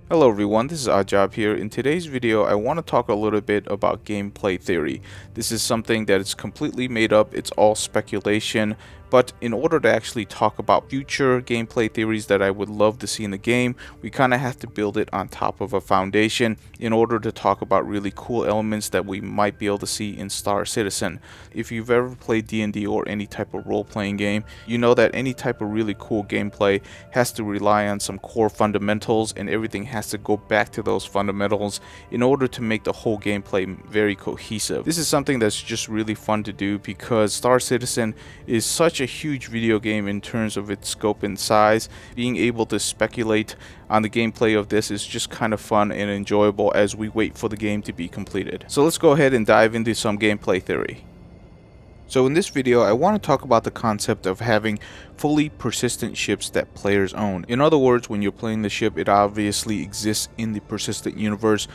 Hello everyone, this is OddJob here. In today's video, I want to talk a little bit about gameplay theory. This is something that is completely made up, it's all speculation, but in order to actually talk about future gameplay theories that I would love to see in the game, we kind of have to build it on top of a foundation in order to talk about really cool elements that we might be able to see in Star Citizen. If you've ever played D&D or any type of role-playing game, you know that any type of really cool gameplay has to rely on some core fundamentals, and everything has to go back to those fundamentals in order to make the whole gameplay very cohesive. This is something that's just really fun to do because Star Citizen is such a huge video game in terms of its scope and size. Being able to speculate on the gameplay of this is just kind of fun and enjoyable as we wait for the game to be completed. So let's go ahead and dive into some gameplay theory. So in this video, I want to talk about the concept of having fully persistent ships that players own. In other words, when you're playing the ship, it obviously exists in the persistent universe,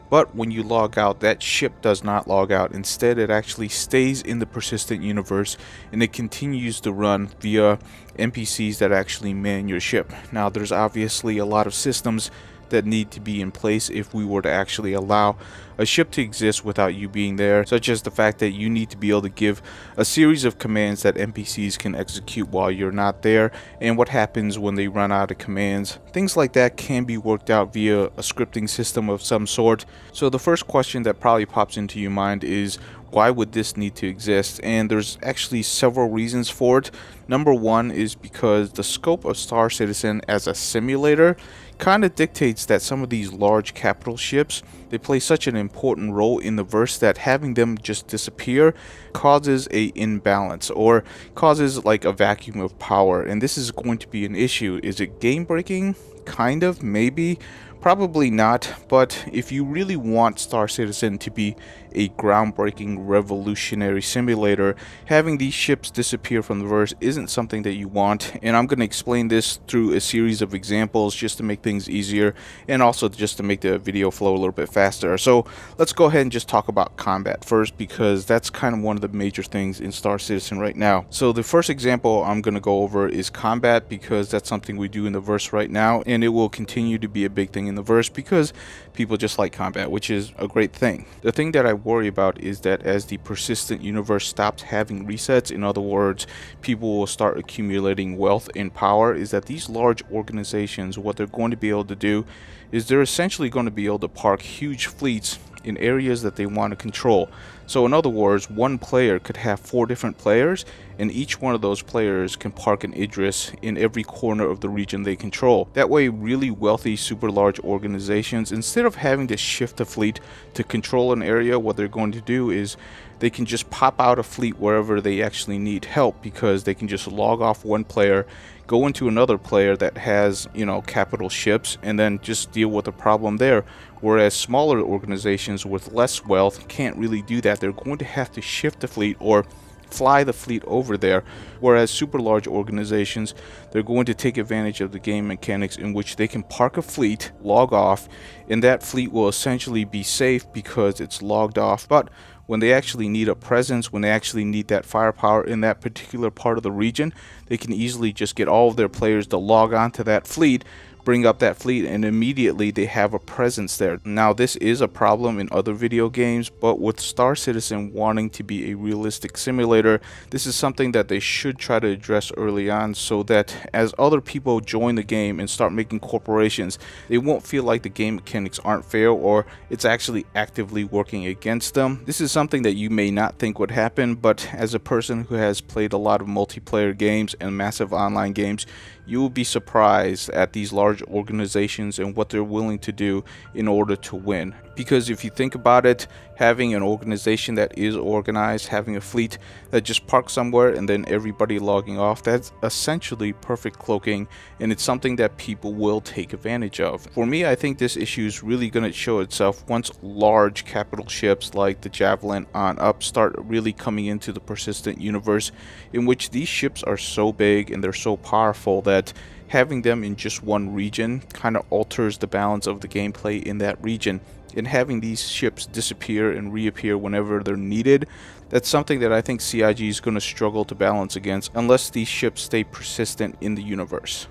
but when you log out, that ship does not log out. Instead, it actually stays in the persistent universe and it continues to run via NPCs that actually man your ship. Now, there's obviously a lot of systems that need to be in place if we were to actually allow a ship to exist without you being there, such as the fact that you need to be able to give a series of commands that NPCs can execute while you're not there, and what happens when they run out of commands. Things like that can be worked out via a scripting system of some sort. So the first question that probably pops into your mind is, why would this need to exist? And there's actually several reasons for it. Number one is because the scope of Star Citizen as a simulator kind of dictates that some of these large capital ships, they play such an important role in the verse that having them just disappear causes a imbalance or causes like a vacuum of power, and this is going to be an issue. Is it game breaking? Kind of, maybe. Probably not, but if you really want Star Citizen to be a groundbreaking revolutionary simulator, having these ships disappear from the verse isn't something that you want, and I'm going to explain this through a series of examples just to make things easier and also just to make the video flow a little bit faster. So let's go ahead and just talk about combat first, because that's kind of one of the major things in Star Citizen right now. So the first example I'm going to go over is combat, because that's something we do in the verse right now, and it will continue to be a big thing in the verse because people just like combat, which is a great thing. The thing that I worry about is that as the persistent universe stops having resets, in other words, people will start accumulating wealth and power, is that these large organizations, what they're going to be able to do is they're essentially going to be able to park huge fleets in areas that they want to control. So in other words, one player could have 4 different players, and each one of those players can park an Idris in every corner of the region they control. That way, really wealthy, super large organizations, instead of having to shift a fleet to control an area, what they're going to do is they can just pop out a fleet wherever they actually need help, because they can just log off one player, go into another player that has, capital ships, and then just deal with the problem there. Whereas smaller organizations with less wealth can't really do that. They're going to have to shift the fleet or fly the fleet over there, whereas super large organizations, they're going to take advantage of the game mechanics in which they can park a fleet, log off, and that fleet will essentially be safe because it's logged off. But when they actually need a presence, when they actually need that firepower in that particular part of the region, they can easily just get all of their players to log on to that fleet, bring up that fleet, and immediately they have a presence there. Now, this is a problem in other video games, but with Star Citizen wanting to be a realistic simulator, this is something that they should try to address early on, so that as other people join the game and start making corporations, they won't feel like the game mechanics aren't fair or it's actually actively working against them. This is something that you may not think would happen, but as a person who has played a lot of multiplayer games and massive online games, you will be surprised at these large organizations and what they're willing to do in order to win. Because if you think about it, having an organization that is organized, having a fleet that just parks somewhere and then everybody logging off, that's essentially perfect cloaking, and it's something that people will take advantage of. For me, I think this issue is really going to show itself once large capital ships like the Javelin on up start really coming into the persistent universe, in which these ships are so big and they're so powerful that having them in just one region kind of alters the balance of the gameplay in that region. And having these ships disappear and reappear whenever they're needed, that's something that I think CIG is going to struggle to balance against unless these ships stay persistent in the universe.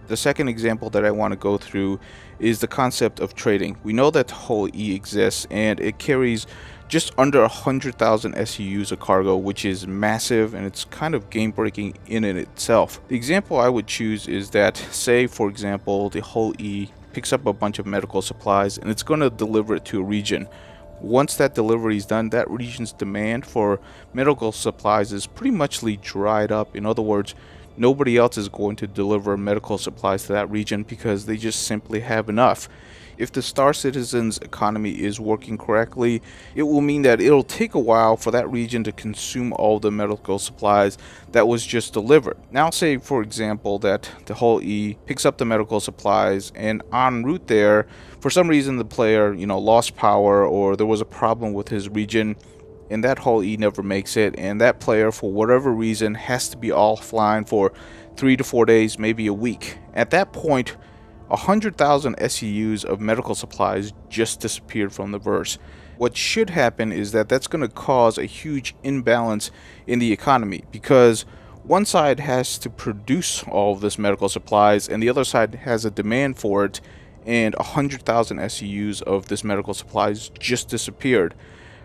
The second example that I want to go through is the concept of trading. We know that the Hull E exists and it carries just under 100,000 SEUs of cargo, which is massive and it's kind of game breaking in and itself. The example I would choose is that, say for example, the Hull E picks up a bunch of medical supplies and it's going to deliver it to a region. Once that delivery is done, that region's demand for medical supplies is pretty much dried up. In other words, nobody else is going to deliver medical supplies to that region because they just simply have enough. If the Star Citizen's economy is working correctly, it will mean that it'll take a while for that region to consume all the medical supplies that was just delivered. Now say for example that the Hull E picks up the medical supplies and en route there, for some reason the player, lost power or there was a problem with his region and that Hull E never makes it, and that player for whatever reason has to be offline for 3 to 4 days, maybe a week. At that point, 100,000 SEUs of medical supplies just disappeared from the verse. What should happen is that that's going to cause a huge imbalance in the economy because one side has to produce all of this medical supplies and the other side has a demand for it, and 100,000 SEUs of this medical supplies just disappeared.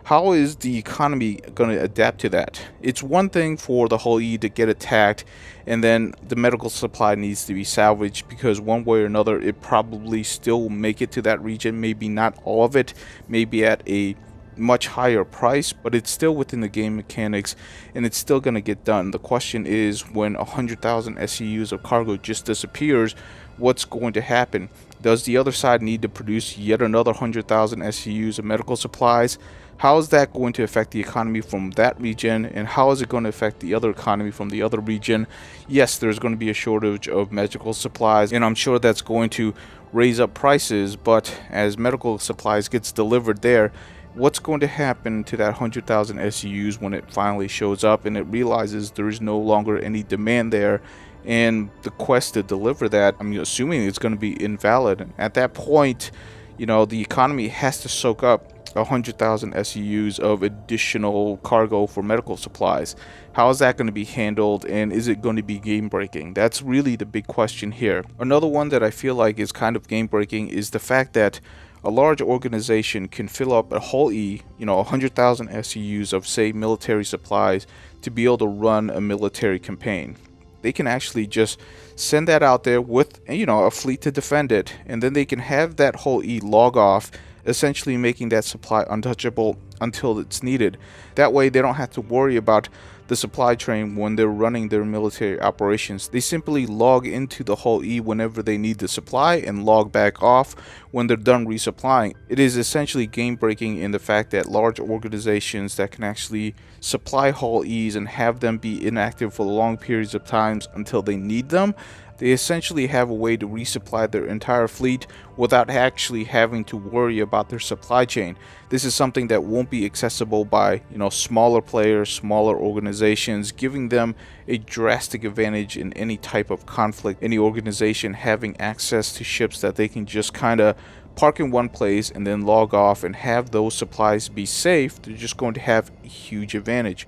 How is the economy going to adapt to that? It's one thing for the Hull E to get attacked and then the medical supply needs to be salvaged because one way or another it probably still will make it to that region, maybe not all of it, maybe at a much higher price, but it's still within the game mechanics and it's still going to get done. The question is, when 100,000 SEUs of cargo just disappears, what's going to happen? Does the other side need to produce yet another 100,000 SEUs of medical supplies? How is that going to affect the economy from that region, and how is it going to affect the other economy from the other region? Yes, there's going to be a shortage of medical supplies, and I'm sure that's going to raise up prices, but as medical supplies gets delivered there, what's going to happen to that 100,000 SEUs when it finally shows up and it realizes there is no longer any demand there, and the quest to deliver that, I'm assuming it's going to be invalid. At that point, the economy has to soak up 100,000 SEUs of additional cargo for medical supplies. How is that going to be handled, and is it going to be game breaking? That's really the big question here. Another one that I feel like is kind of game breaking is the fact that a large organization can fill up a Hull E, 100,000 SEUs of, say, military supplies to be able to run a military campaign. They can actually just send that out there with, a fleet to defend it, and then they can have that Hull E log off, essentially making that supply untouchable until it's needed. That way they don't have to worry about the supply train when they're running their military operations. They simply log into the Hull E whenever they need the supply and log back off when they're done resupplying. It is essentially game breaking in the fact that large organizations that can actually supply Hull E's and have them be inactive for long periods of times until they need them, they essentially have a way to resupply their entire fleet without actually having to worry about their supply chain. This is something that won't be accessible by, smaller players, smaller organizations, giving them a drastic advantage in any type of conflict. Any organization having access to ships that they can just kind of park in one place and then log off and have those supplies be safe, they're just going to have a huge advantage.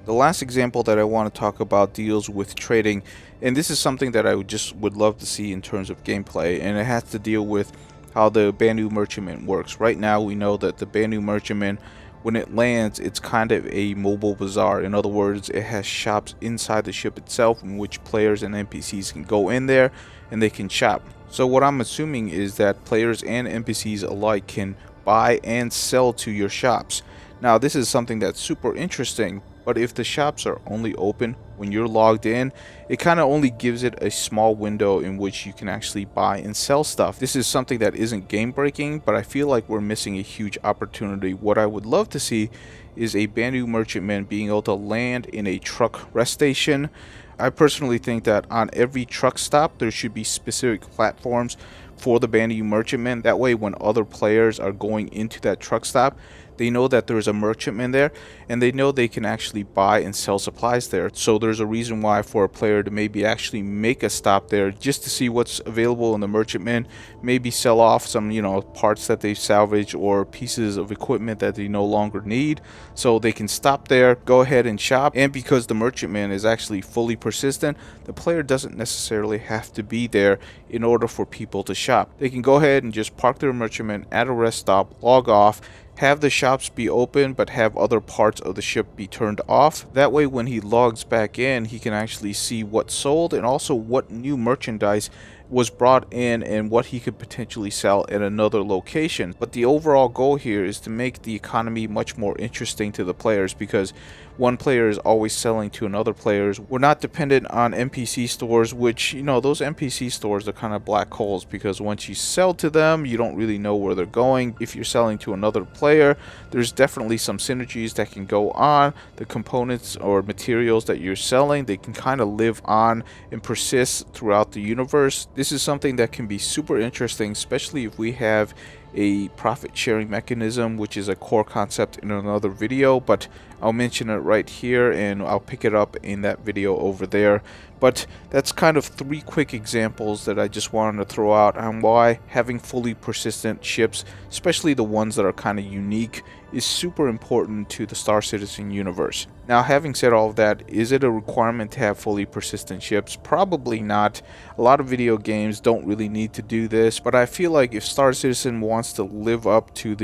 The last example that I want to talk about deals with trading, and this is something that I would love to see in terms of gameplay, and it has to deal with how the Banu Merchantman works. Right now we know that the Banu Merchantman, when it lands, it's kind of a mobile bazaar. In other words, it has shops inside the ship itself in which players and NPCs can go in there and they can shop. So what I'm assuming is that players and NPCs alike can buy and sell to your shops. Now this is something that's super interesting, but if the shops are only open when you're logged in, it kind of only gives it a small window in which you can actually buy and sell stuff. This is something that isn't game breaking, but I feel like we're missing a huge opportunity. What I would love to see is a Banu Merchantman being able to land in a truck rest station. I personally think that on every truck stop there should be specific platforms for the Banu Merchantman. That way when other players are going into that truck stop, they know that there's a merchantman there and they know they can actually buy and sell supplies there. So there's a reason why for a player to maybe actually make a stop there just to see what's available in the merchantman, maybe sell off some parts that they've salvaged or pieces of equipment that they no longer need, so they can stop there, go ahead and shop. And because the merchantman is actually fully persistent, the player doesn't necessarily have to be there in order for people to shop. They can go ahead and just park their merchantman at a rest stop, log off, have the shops be open but have other parts of the ship be turned off. That way when he logs back in, he can actually see what sold and also what new merchandise was brought in and what he could potentially sell at another location. But the overall goal here is to make the economy much more interesting to the players, because one player is always selling to another players. We're not dependent on NPC stores, which, you know, those NPC stores are kind of black holes, because once you sell to them, you don't really know where they're going. If you're selling to another player, there's definitely some synergies that can go on. The components or materials that you're selling, they can kind of live on and persist throughout the universe. This is something that can be super interesting, especially if we have a profit sharing mechanism, which is a core concept in another video, but I'll mention it right here and I'll pick it up in that video over there. But that's kind of 3 quick examples that I just wanted to throw out on why having fully persistent ships, especially the ones that are kind of unique, is super important to the Star Citizen universe. Now, having said all of that, is it a requirement to have fully persistent ships? Probably not. A lot of video games don't really need to do this, but I feel like if Star Citizen wants to live up to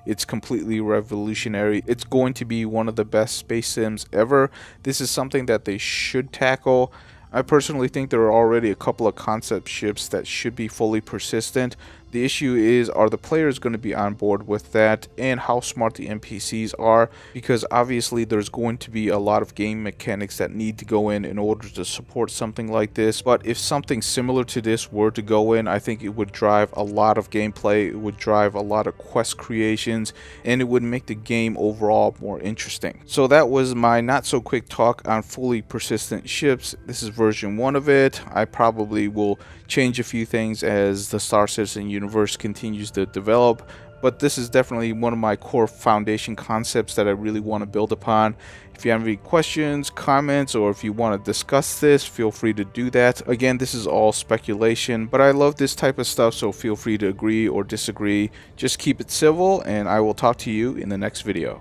it's completely revolutionary, it's going to be one of the best space sims ever, this is something that they should tackle. I personally think there are already a couple of concept ships that should be fully persistent. The issue is, are the players going to be on board with that, and how smart the NPCs are, because obviously there's going to be a lot of game mechanics that need to go in order to support something like this. But if something similar to this were to go in, I think it would drive a lot of gameplay, it would drive a lot of quest creations, and it would make the game overall more interesting. So that was my not so quick talk on fully persistent ships. This is version 1 of it. I probably will change a few things as the Star Citizen universe continues to develop, but this is definitely one of my core foundation concepts that I really want to build upon. If you have any questions, comments, or if you want to discuss this, feel free to do that. Again, this is all speculation, but I love this type of stuff, so feel free to agree or disagree. Just keep it civil, and I will talk to you in the next video.